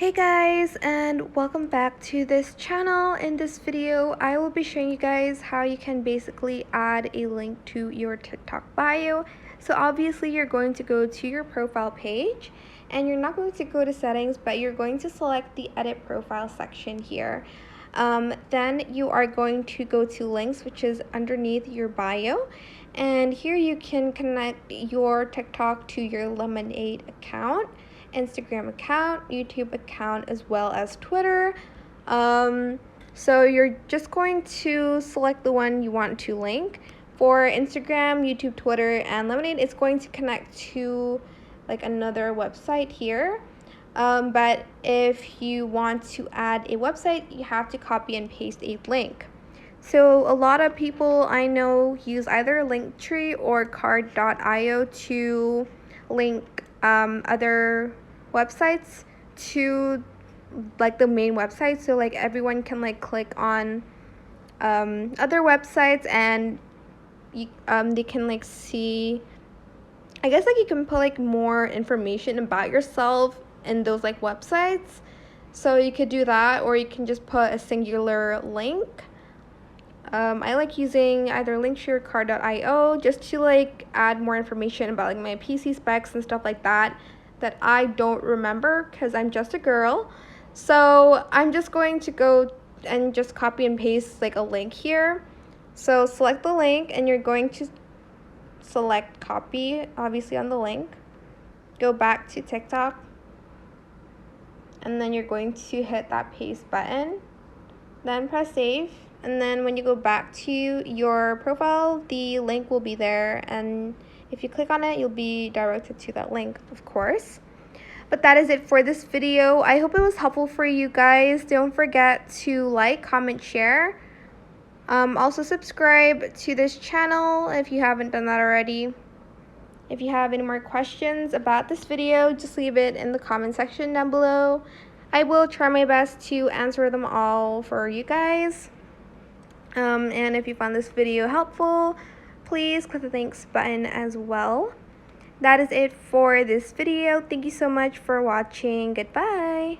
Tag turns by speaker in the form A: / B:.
A: Hey guys, and welcome back to this channel. In this video, I will be showing you guys how you can basically add a link to your TikTok bio. So obviously you're going to go to your profile page and you're not going to go to settings, but you're going to select the edit profile section here. Then you are going to go to links, which is underneath your bio. And here you can connect your TikTok to your Lemonade account, Instagram account, YouTube account, as well as Twitter. So you're just going to select the one you want to link. For Instagram, YouTube, Twitter, and Lemonade, it's going to connect to like another website here. But if you want to add a website, you have to copy and paste a link. So a lot of people I know use either Linktree or Card.io to link other websites to like the main website, so like everyone can like click on other websites and they can like see, I guess like you can put like more information about yourself in those like websites. So you could do that, or you can just put a singular link. I like using either Linktree or Card.io just to like add more information about like my PC specs and stuff like that I don't remember because I'm just a girl. So I'm just going to go and just copy and paste like a link here. So select the link and you're going to select copy, obviously on the link. Go back to TikTok. And then you're going to hit that paste button. Then press save. And then when you go back to your profile, the link will be there, and if you click on it, you'll be directed to that link, of course. But that is it for this video. I hope it was helpful for you guys. Don't forget to like, comment, share. Also subscribe to this channel if you haven't done that already. If you have any more questions about this video, just leave it in the comment section down below. I will try my best to answer them all for you guys. And if you found this video helpful, please click the thanks button as well. That is it for this video. Thank you so much for watching. Goodbye.